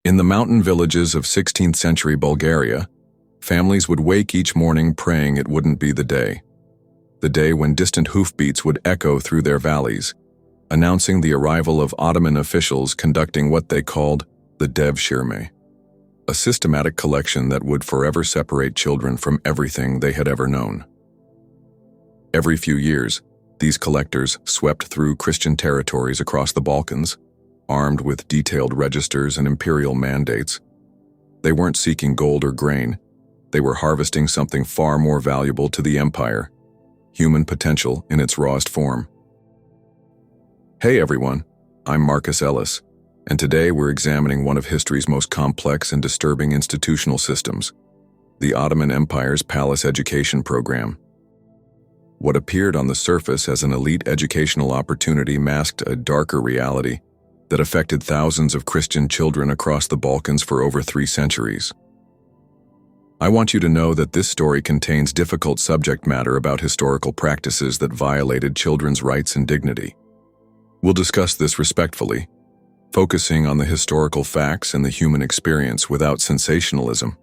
In the mountain villages of 16th century Bulgaria, families would wake each morning praying it wouldn't be the day when distant hoofbeats would echo through their valleys, announcing the arrival of Ottoman officials conducting what they called the Devshirme, a systematic collection that would forever separate children from everything they had ever known. Every few years, these collectors swept through Christian territories across the Balkans, armed with detailed registers and imperial mandates. They weren't seeking gold or grain. They were harvesting something far more valuable to the empire: human potential in its rawest form. Hey everyone, I'm Marcus Ellis, and today we're examining one of history's most complex and disturbing institutional systems, the Ottoman Empire's palace education program. What appeared on the surface as an elite educational opportunity masked a darker reality that affected thousands of Christian children across the Balkans for over 3 centuries. I want you to know that this story contains difficult subject matter about historical practices that violated children's rights and dignity. We'll discuss this respectfully, focusing on the historical facts and the human experience without sensationalism.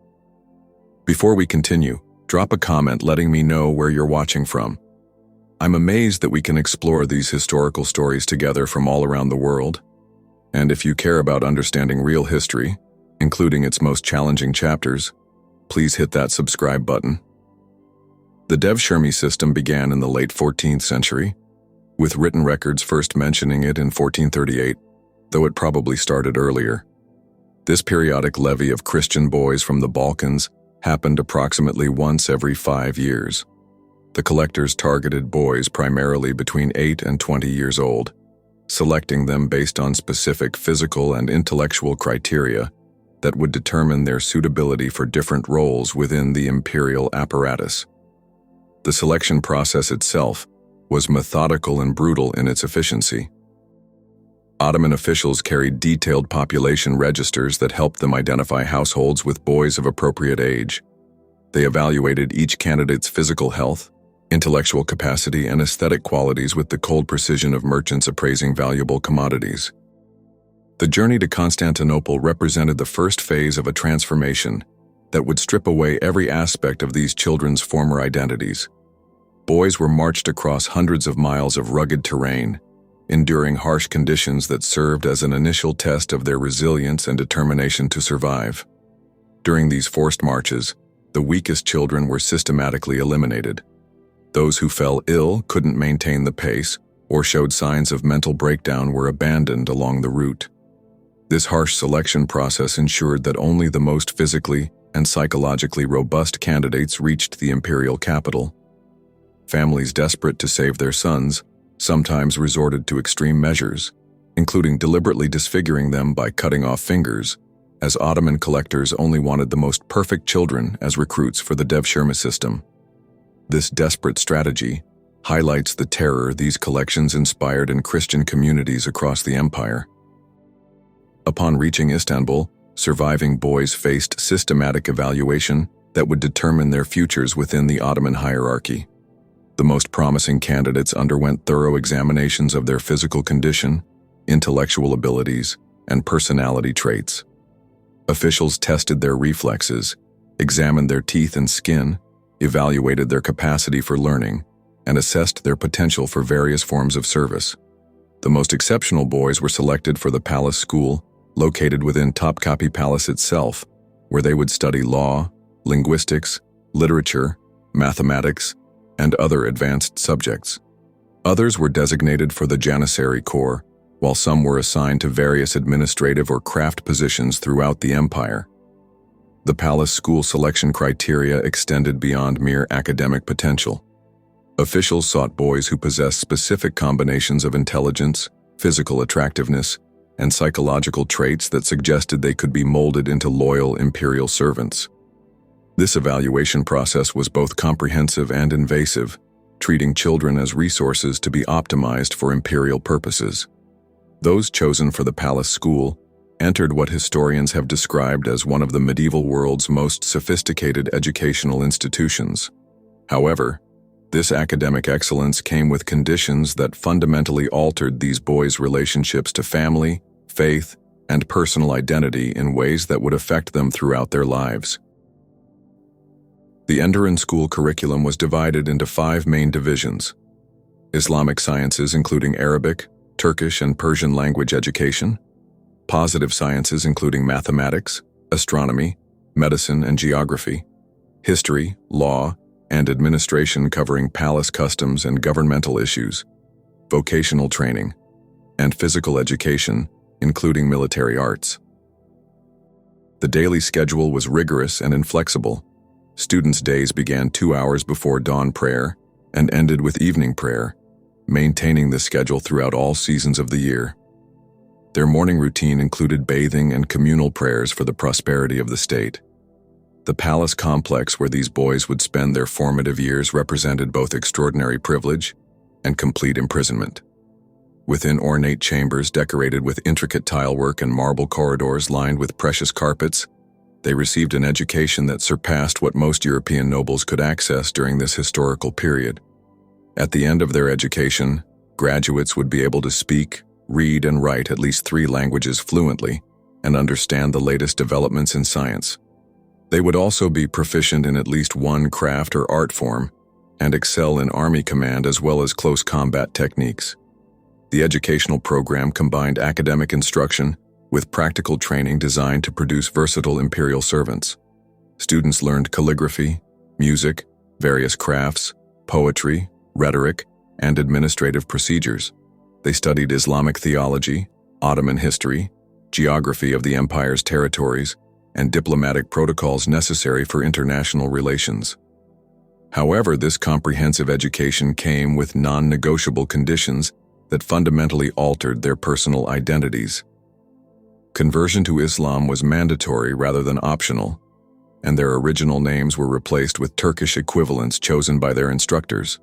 Before we continue, drop a comment letting me know where you're watching from. I'm amazed that we can explore these historical stories together from all around the world. And if you care about understanding real history, including its most challenging chapters, please hit that subscribe button. The Devshirme system began in the late 14th century, with written records first mentioning it in 1438, though it probably started earlier. This periodic levy of Christian boys from the Balkans happened approximately once every 5 years. The collectors targeted boys primarily between 8 and 20 years old, selecting them based on specific physical and intellectual criteria that would determine their suitability for different roles within the imperial apparatus. The selection process itself was methodical and brutal in its efficiency. Ottoman officials carried detailed population registers that helped them identify households with boys of appropriate age. They evaluated each candidate's physical health, intellectual capacity, and aesthetic qualities with the cold precision of merchants appraising valuable commodities. The journey to Constantinople represented the first phase of a transformation that would strip away every aspect of these children's former identities. Boys were marched across hundreds of miles of rugged terrain, enduring harsh conditions that served as an initial test of their resilience and determination to survive. During these forced marches, the weakest children were systematically eliminated. Those who fell ill, couldn't maintain the pace, or showed signs of mental breakdown were abandoned along the route. This harsh selection process ensured that only the most physically and psychologically robust candidates reached the imperial capital. Families desperate to save their sons sometimes resorted to extreme measures, including deliberately disfiguring them by cutting off fingers, as Ottoman collectors only wanted the most perfect children as recruits for the Devshirme system. This desperate strategy highlights the terror these collections inspired in Christian communities across the empire. Upon reaching Istanbul, surviving boys faced systematic evaluation that would determine their futures within the Ottoman hierarchy. The most promising candidates underwent thorough examinations of their physical condition, intellectual abilities, and personality traits. Officials tested their reflexes, examined their teeth and skin, evaluated their capacity for learning, and assessed their potential for various forms of service. The most exceptional boys were selected for the palace school, located within Topkapi Palace itself, where they would study law, linguistics, literature, mathematics, and other advanced subjects. Others were designated for the Janissary Corps, while some were assigned to various administrative or craft positions throughout the empire. The palace school selection criteria extended beyond mere academic potential. Officials sought boys who possessed specific combinations of intelligence, physical attractiveness, and psychological traits that suggested they could be molded into loyal imperial servants. This evaluation process was both comprehensive and invasive, treating children as resources to be optimized for imperial purposes. Those chosen for the palace school entered what historians have described as one of the medieval world's most sophisticated educational institutions. However, this academic excellence came with conditions that fundamentally altered these boys' relationships to family, faith, and personal identity in ways that would affect them throughout their lives. The Enderun School curriculum was divided into 5 main divisions: Islamic sciences including Arabic, Turkish, and Persian language education; positive sciences including mathematics, astronomy, medicine, and geography; history, law, and administration covering palace customs and governmental issues; vocational training; and physical education, including military arts. The daily schedule was rigorous and inflexible. Students' days began 2 hours before dawn prayer and ended with evening prayer, maintaining this schedule throughout all seasons of the year. Their morning routine included bathing and communal prayers for the prosperity of the state. The palace complex where these boys would spend their formative years represented both extraordinary privilege and complete imprisonment. Within ornate chambers decorated with intricate tilework and marble corridors lined with precious carpets, they received an education that surpassed what most European nobles could access during this historical period. At the end of their education, graduates would be able to speak, read, and write at least 3 languages fluently and understand the latest developments in science. They would also be proficient in at least one craft or art form and excel in army command as well as close combat techniques. The educational program combined academic instruction with practical training designed to produce versatile imperial servants. Students learned calligraphy, music, various crafts, poetry, rhetoric, and administrative procedures. They studied Islamic theology, Ottoman history, geography of the empire's territories, and diplomatic protocols necessary for international relations. However, this comprehensive education came with non-negotiable conditions that fundamentally altered their personal identities. Conversion to Islam was mandatory rather than optional, and their original names were replaced with Turkish equivalents chosen by their instructors.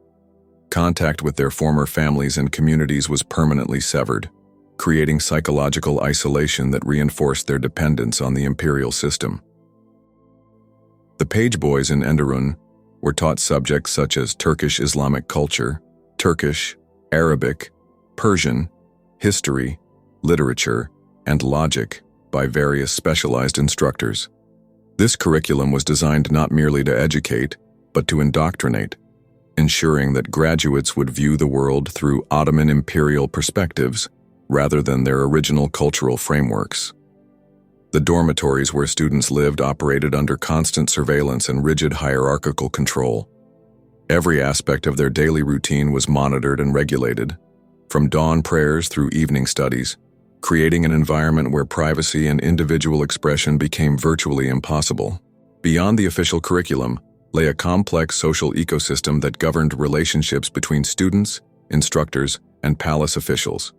Contact with their former families and communities was permanently severed, creating psychological isolation that reinforced their dependence on the imperial system. The page boys in Enderun were taught subjects such as Turkish Islamic culture, Turkish, Arabic, Persian, history, literature, and logic by various specialized instructors. This curriculum was designed not merely to educate, but to indoctrinate, ensuring that graduates would view the world through Ottoman imperial perspectives rather than their original cultural frameworks. The dormitories where students lived operated under constant surveillance and rigid hierarchical control. Every aspect of their daily routine was monitored and regulated, from dawn prayers through evening studies, creating an environment where privacy and individual expression became virtually impossible. Beyond the official curriculum lay a complex social ecosystem that governed relationships between students, instructors, and palace officials.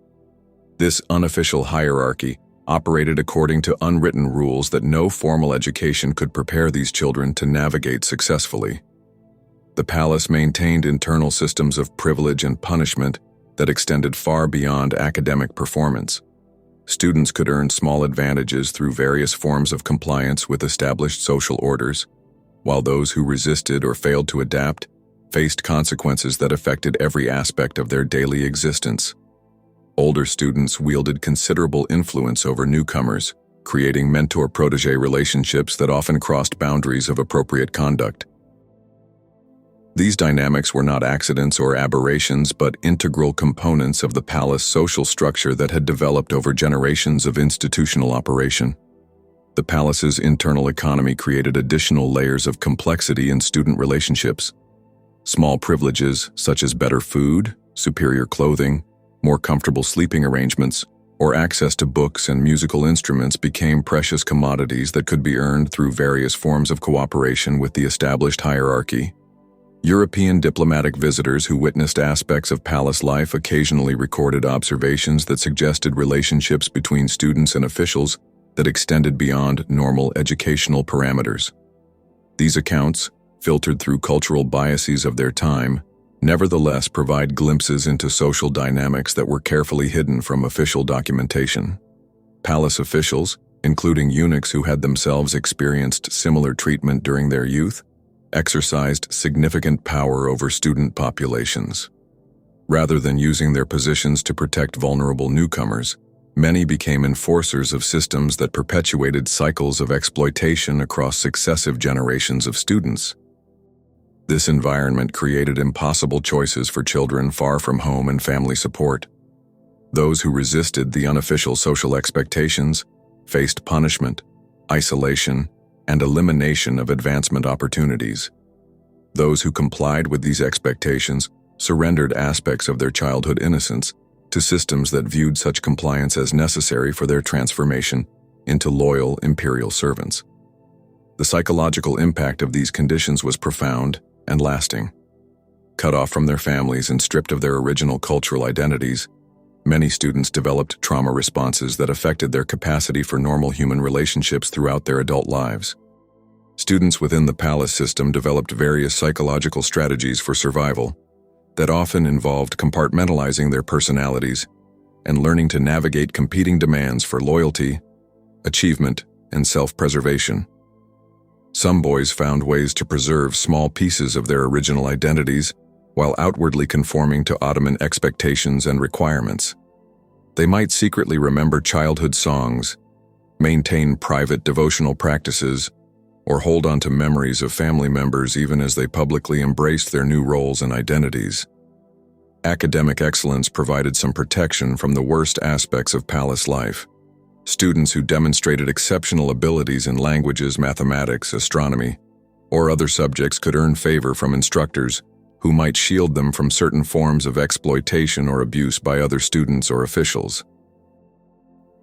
This unofficial hierarchy operated according to unwritten rules that no formal education could prepare these children to navigate successfully. The palace maintained internal systems of privilege and punishment that extended far beyond academic performance. Students could earn small advantages through various forms of compliance with established social orders, while those who resisted or failed to adapt faced consequences that affected every aspect of their daily existence. Older students wielded considerable influence over newcomers, creating mentor-protege relationships that often crossed boundaries of appropriate conduct. These dynamics were not accidents or aberrations, but integral components of the palace social structure that had developed over generations of institutional operation. The palace's internal economy created additional layers of complexity in student relationships. Small privileges, such as better food, superior clothing, more comfortable sleeping arrangements, or access to books and musical instruments became precious commodities that could be earned through various forms of cooperation with the established hierarchy. European diplomatic visitors who witnessed aspects of palace life occasionally recorded observations that suggested relationships between students and officials that extended beyond normal educational parameters. These accounts, filtered through cultural biases of their time, nevertheless provide glimpses into social dynamics that were carefully hidden from official documentation. Palace officials, including eunuchs who had themselves experienced similar treatment during their youth, exercised significant power over student populations. Rather than using their positions to protect vulnerable newcomers, Many became enforcers of systems that perpetuated cycles of exploitation across successive generations of students. This environment created impossible choices for children far from home and family support. Those who resisted the unofficial social expectations faced punishment, isolation, and elimination of advancement opportunities. Those who complied with these expectations surrendered aspects of their childhood innocence to systems that viewed such compliance as necessary for their transformation into loyal imperial servants. The psychological impact of these conditions was profound and lasting. Cut off from their families and stripped of their original cultural identities, many students developed trauma responses that affected their capacity for normal human relationships throughout their adult lives. Students within the palace system developed various psychological strategies for survival that often involved compartmentalizing their personalities and learning to navigate competing demands for loyalty, achievement, and self-preservation. Some boys found ways to preserve small pieces of their original identities while outwardly conforming to Ottoman expectations and requirements. They might secretly remember childhood songs, maintain private devotional practices, or hold on to memories of family members even as they publicly embraced their new roles and identities. Academic excellence provided some protection from the worst aspects of palace life. Students who demonstrated exceptional abilities in languages, mathematics, astronomy, or other subjects could earn favor from instructors who might shield them from certain forms of exploitation or abuse by other students or officials.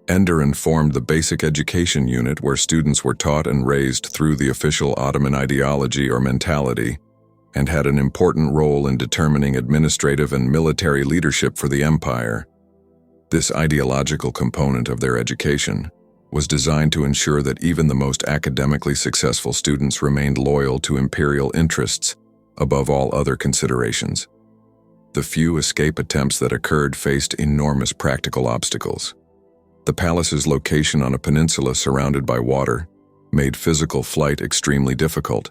Enderun formed the basic education unit where students were taught and raised through the official Ottoman ideology or mentality, and had an important role in determining administrative and military leadership for the empire. This ideological component of their education was designed to ensure that even the most academically successful students remained loyal to imperial interests above all other considerations. The few escape attempts that occurred faced enormous practical obstacles. The palace's location on a peninsula surrounded by water made physical flight extremely difficult,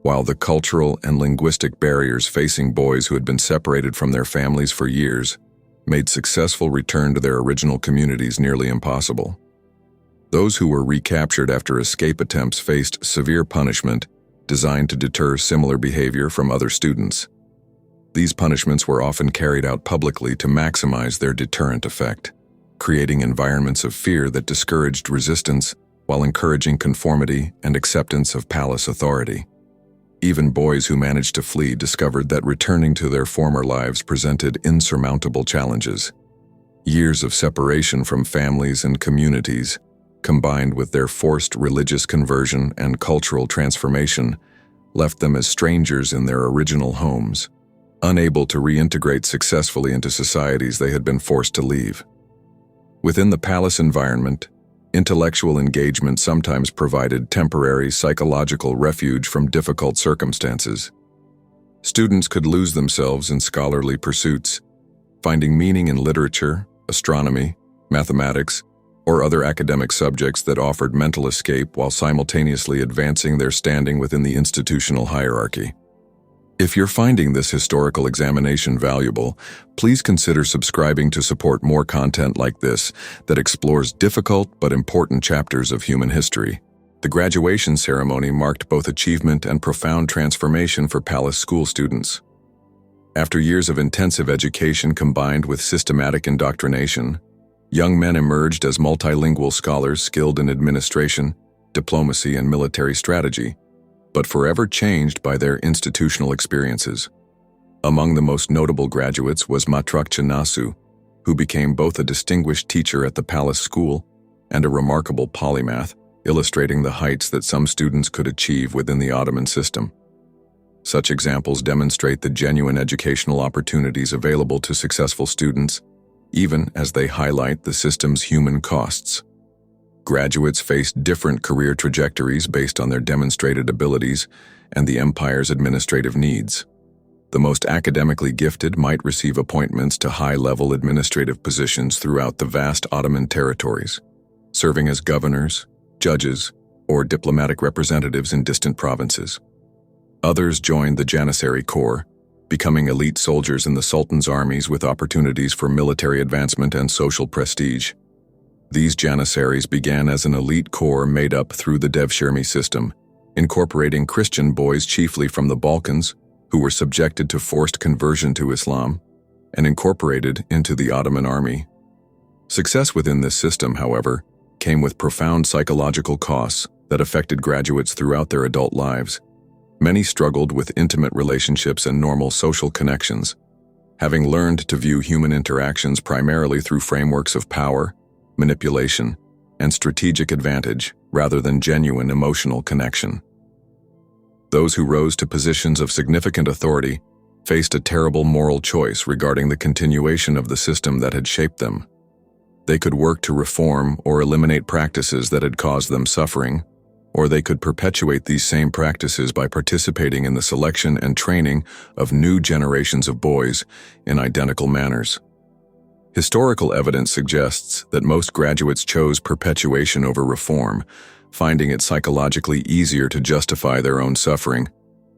while the cultural and linguistic barriers facing boys who had been separated from their families for years made successful return to their original communities nearly impossible. Those who were recaptured after escape attempts faced severe punishment designed to deter similar behavior from other students. These punishments were often carried out publicly to maximize their deterrent effect, creating environments of fear that discouraged resistance while encouraging conformity and acceptance of palace authority. Even boys who managed to flee discovered that returning to their former lives presented insurmountable challenges. Years of separation from families and communities, combined with their forced religious conversion and cultural transformation, left them as strangers in their original homes, unable to reintegrate successfully into societies they had been forced to leave. Within the palace environment, intellectual engagement sometimes provided temporary psychological refuge from difficult circumstances. Students could lose themselves in scholarly pursuits, finding meaning in literature, astronomy, mathematics, or other academic subjects that offered mental escape while simultaneously advancing their standing within the institutional hierarchy. If you're finding this historical examination valuable, please consider subscribing to support more content like this that explores difficult but important chapters of human history. The graduation ceremony marked both achievement and profound transformation for Palace School students. After years of intensive education combined with systematic indoctrination, young men emerged as multilingual scholars skilled in administration, diplomacy, and military strategy, but forever changed by their institutional experiences. Among the most notable graduates was Marcus Ellis, who became both a distinguished teacher at the Palace School and a remarkable polymath, illustrating the heights that some students could achieve within the Ottoman system. Such examples demonstrate the genuine educational opportunities available to successful students, even as they highlight the system's human costs. Graduates faced different career trajectories based on their demonstrated abilities and the empire's administrative needs. The most academically gifted might receive appointments to high-level administrative positions throughout the vast Ottoman territories, serving as governors, judges, or diplomatic representatives in distant provinces. Others joined the Janissary Corps, becoming elite soldiers in the Sultan's armies with opportunities for military advancement and social prestige. These Janissaries began as an elite corps made up through the Devshirme system, incorporating Christian boys chiefly from the Balkans, who were subjected to forced conversion to Islam, and incorporated into the Ottoman army. Success within this system, however, came with profound psychological costs that affected graduates throughout their adult lives. Many struggled with intimate relationships and normal social connections, having learned to view human interactions primarily through frameworks of power, manipulation, and strategic advantage rather than genuine emotional connection. Those who rose to positions of significant authority faced a terrible moral choice regarding the continuation of the system that had shaped them. They could work to reform or eliminate practices that had caused them suffering, or they could perpetuate these same practices by participating in the selection and training of new generations of boys in identical manners. Historical evidence suggests that most graduates chose perpetuation over reform, finding it psychologically easier to justify their own suffering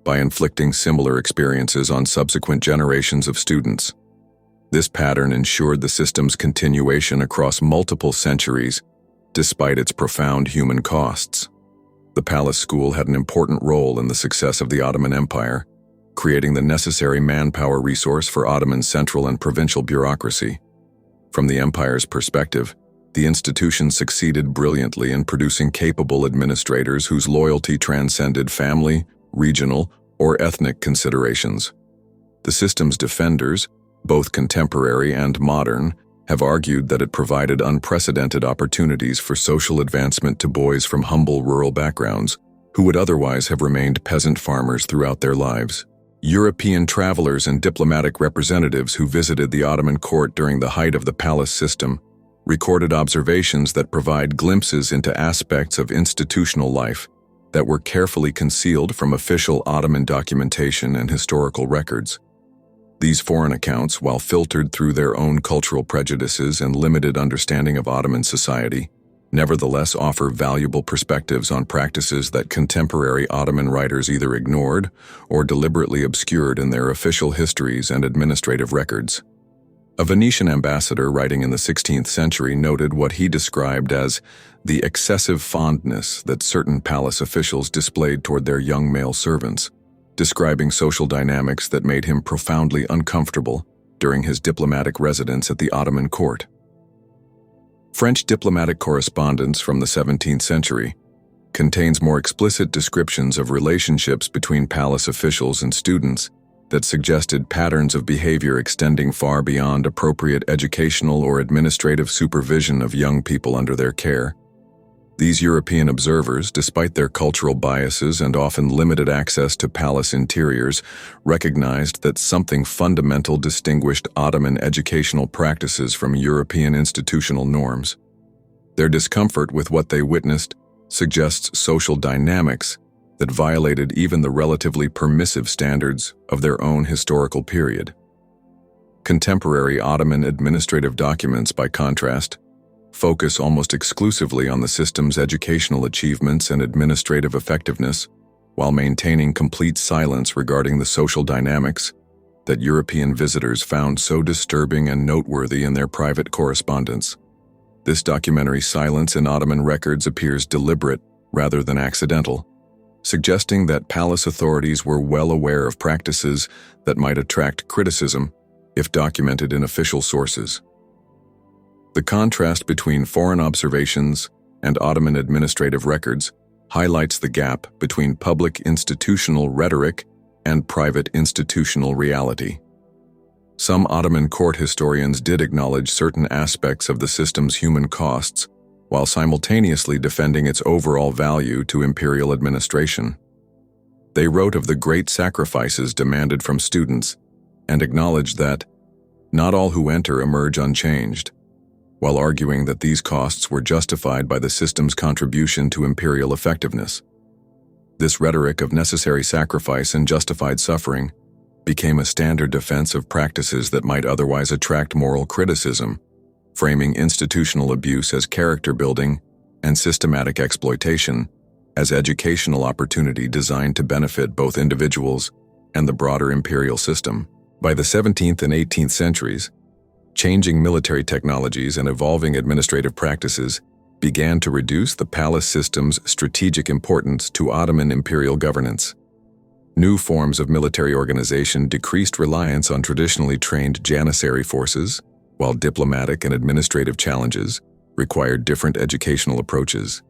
by inflicting similar experiences on subsequent generations of students. This pattern ensured the system's continuation across multiple centuries, despite its profound human costs. The Palace School had an important role in the success of the Ottoman Empire, creating the necessary manpower resource for Ottoman central and provincial bureaucracy. From the empire's perspective, the institution succeeded brilliantly in producing capable administrators whose loyalty transcended family, regional, or ethnic considerations. The system's defenders, both contemporary and modern, have argued that it provided unprecedented opportunities for social advancement to boys from humble rural backgrounds who would otherwise have remained peasant farmers throughout their lives. European travelers and diplomatic representatives who visited the Ottoman court during the height of the palace system recorded observations that provide glimpses into aspects of institutional life that were carefully concealed from official Ottoman documentation and historical records. These foreign accounts, while filtered through their own cultural prejudices and limited understanding of Ottoman society, nevertheless offer valuable perspectives on practices that contemporary Ottoman writers either ignored or deliberately obscured in their official histories and administrative records. A Venetian ambassador writing in the 16th century noted what he described as the excessive fondness that certain palace officials displayed toward their young male servants, describing social dynamics that made him profoundly uncomfortable during his diplomatic residence at the Ottoman court. French diplomatic correspondence from the 17th century contains more explicit descriptions of relationships between palace officials and students that suggested patterns of behavior extending far beyond appropriate educational or administrative supervision of young people under their care. These European observers, despite their cultural biases and often limited access to palace interiors, recognized that something fundamental distinguished Ottoman educational practices from European institutional norms. Their discomfort with what they witnessed suggests social dynamics that violated even the relatively permissive standards of their own historical period. Contemporary Ottoman administrative documents, by contrast, focus almost exclusively on the system's educational achievements and administrative effectiveness, while maintaining complete silence regarding the social dynamics that European visitors found so disturbing and noteworthy in their private correspondence. This documentary silence in Ottoman records appears deliberate rather than accidental, suggesting that palace authorities were well aware of practices that might attract criticism if documented in official sources. The contrast between foreign observations and Ottoman administrative records highlights the gap between public institutional rhetoric and private institutional reality. Some Ottoman court historians did acknowledge certain aspects of the system's human costs, while simultaneously defending its overall value to imperial administration. They wrote of the great sacrifices demanded from students and acknowledged that not all who enter emerge unchanged, while arguing that these costs were justified by the system's contribution to imperial effectiveness. This rhetoric of necessary sacrifice and justified suffering became a standard defense of practices that might otherwise attract moral criticism, framing institutional abuse as character building and systematic exploitation as educational opportunity designed to benefit both individuals and the broader imperial system. By the 17th and 18th centuries, Changing military technologies and evolving administrative practices began to reduce the palace system's strategic importance to Ottoman imperial governance. New forms of military organization decreased reliance on traditionally trained Janissary forces, while diplomatic and administrative challenges required different educational approaches.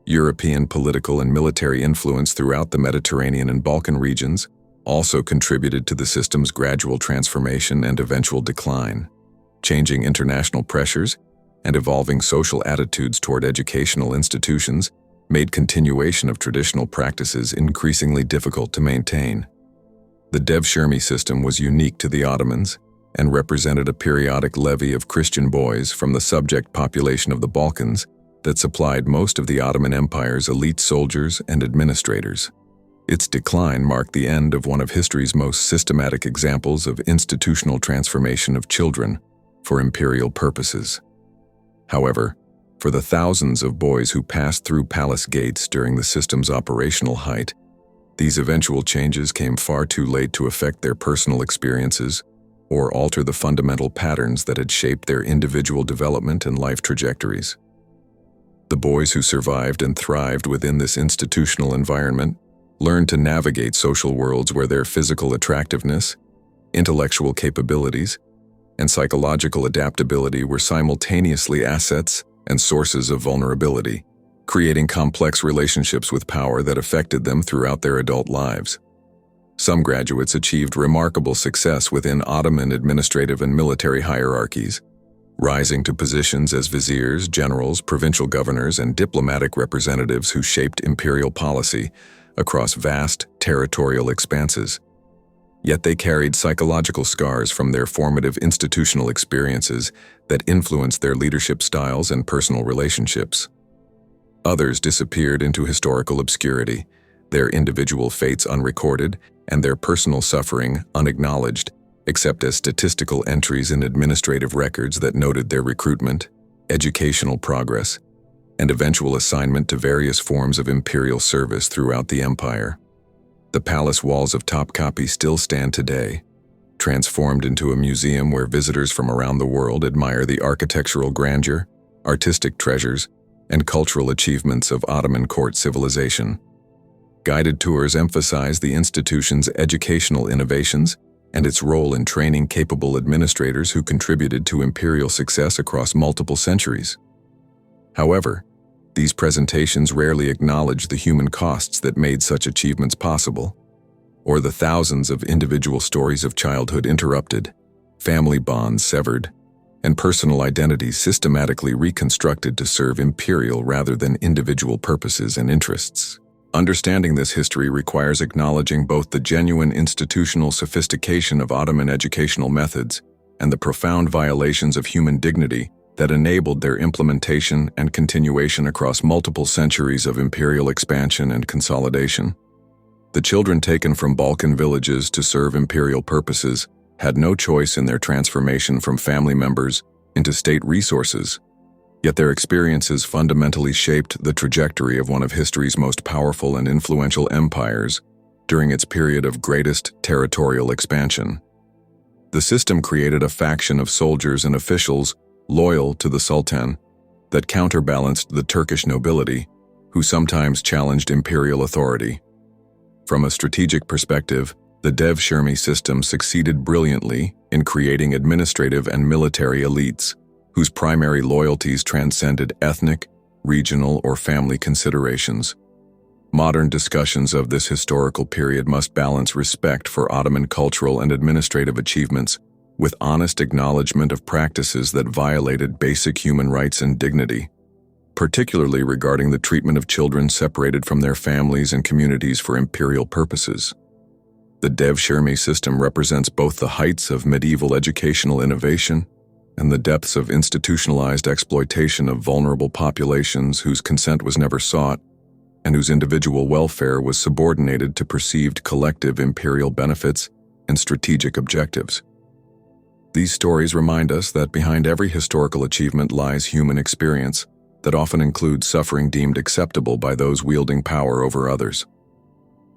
European political and military influence throughout the Mediterranean and Balkan regions also contributed to the system's gradual transformation and eventual decline. Changing international pressures and evolving social attitudes toward educational institutions made continuation of traditional practices increasingly difficult to maintain. The Devshirme system was unique to the Ottomans and represented a periodic levy of Christian boys from the subject population of the Balkans that supplied most of the Ottoman Empire's elite soldiers and administrators. Its decline marked the end of one of history's most systematic examples of institutional transformation of children for imperial purposes. However, for the thousands of boys who passed through palace gates during the system's operational height, these eventual changes came far too late to affect their personal experiences or alter the fundamental patterns that had shaped their individual development and life trajectories. The boys who survived and thrived within this institutional environment learned to navigate social worlds where their physical attractiveness, intellectual capabilities, and psychological adaptability were simultaneously assets and sources of vulnerability, creating complex relationships with power that affected them throughout their adult lives. Some graduates achieved remarkable success within Ottoman administrative and military hierarchies, rising to positions as viziers, generals, provincial governors, and diplomatic representatives who shaped imperial policy across vast territorial expanses. Yet they carried psychological scars from their formative institutional experiences that influenced their leadership styles and personal relationships. Others disappeared into historical obscurity, their individual fates unrecorded and their personal suffering unacknowledged, except as statistical entries in administrative records that noted their recruitment, educational progress, and eventual assignment to various forms of imperial service throughout the empire. The palace walls of Topkapi still stand today, transformed into a museum where visitors from around the world admire the architectural grandeur, artistic treasures, and cultural achievements of Ottoman court civilization. Guided tours emphasize the institution's educational innovations and its role in training capable administrators who contributed to imperial success across multiple centuries. However, these presentations rarely acknowledge the human costs that made such achievements possible, or the thousands of individual stories of childhood interrupted, family bonds severed, and personal identities systematically reconstructed to serve imperial rather than individual purposes and interests. Understanding this history requires acknowledging both the genuine institutional sophistication of Ottoman educational methods and the profound violations of human dignity that enabled their implementation and continuation across multiple centuries of imperial expansion and consolidation. The children taken from Balkan villages to serve imperial purposes had no choice in their transformation from family members into state resources, yet their experiences fundamentally shaped the trajectory of one of history's most powerful and influential empires during its period of greatest territorial expansion. The system created a faction of soldiers and officials loyal to the Sultan that counterbalanced the Turkish nobility, who sometimes challenged imperial authority. From a strategic perspective, the Devshirme system succeeded brilliantly in creating administrative and military elites whose primary loyalties transcended ethnic, regional, or family considerations. Modern discussions of this historical period must balance respect for Ottoman cultural and administrative achievements with honest acknowledgement of practices that violated basic human rights and dignity, particularly regarding the treatment of children separated from their families and communities for imperial purposes. The Devshirme system represents both the heights of medieval educational innovation and the depths of institutionalized exploitation of vulnerable populations whose consent was never sought and whose individual welfare was subordinated to perceived collective imperial benefits and strategic objectives. These stories remind us that behind every historical achievement lies human experience that often includes suffering deemed acceptable by those wielding power over others.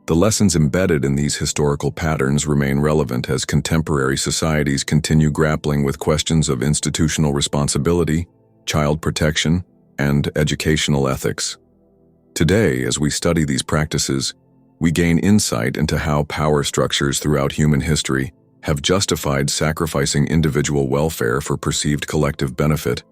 The lessons embedded in these historical patterns remain relevant as contemporary societies continue grappling with questions of institutional responsibility, child protection, and educational ethics. Today, as we study these practices, we gain insight into how power structures throughout human history have justified sacrificing individual welfare for perceived collective benefit,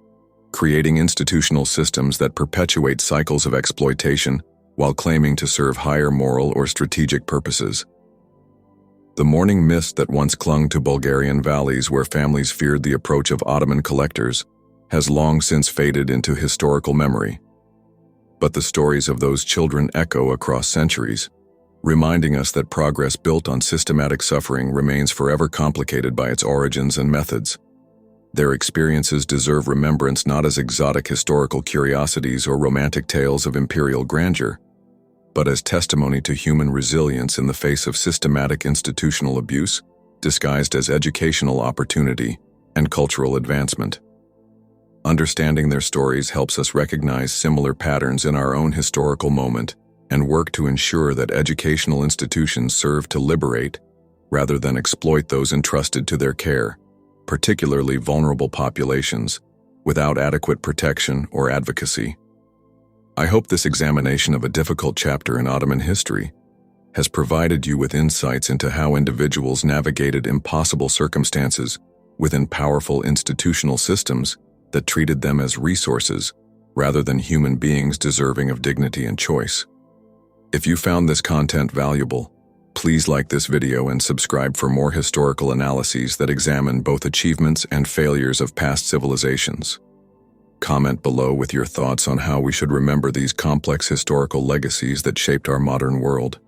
creating institutional systems that perpetuate cycles of exploitation while claiming to serve higher moral or strategic purposes. The morning mist that once clung to Bulgarian valleys where families feared the approach of Ottoman collectors has long since faded into historical memory. But the stories of those children echo across centuries, reminding us that progress built on systematic suffering remains forever complicated by its origins and methods. Their experiences deserve remembrance not as exotic historical curiosities or romantic tales of imperial grandeur, but as testimony to human resilience in the face of systematic institutional abuse, disguised as educational opportunity and cultural advancement. Understanding their stories helps us recognize similar patterns in our own historical moment and work to ensure that educational institutions serve to liberate rather than exploit those entrusted to their care, particularly vulnerable populations, without adequate protection or advocacy. I hope this examination of a difficult chapter in Ottoman history has provided you with insights into how individuals navigated impossible circumstances within powerful institutional systems that treated them as resources rather than human beings deserving of dignity and choice. If you found this content valuable, please like this video and subscribe for more historical analyses that examine both achievements and failures of past civilizations. Comment below with your thoughts on how we should remember these complex historical legacies that shaped our modern world.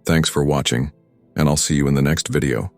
Thanks for watching, and I'll see you in the next video.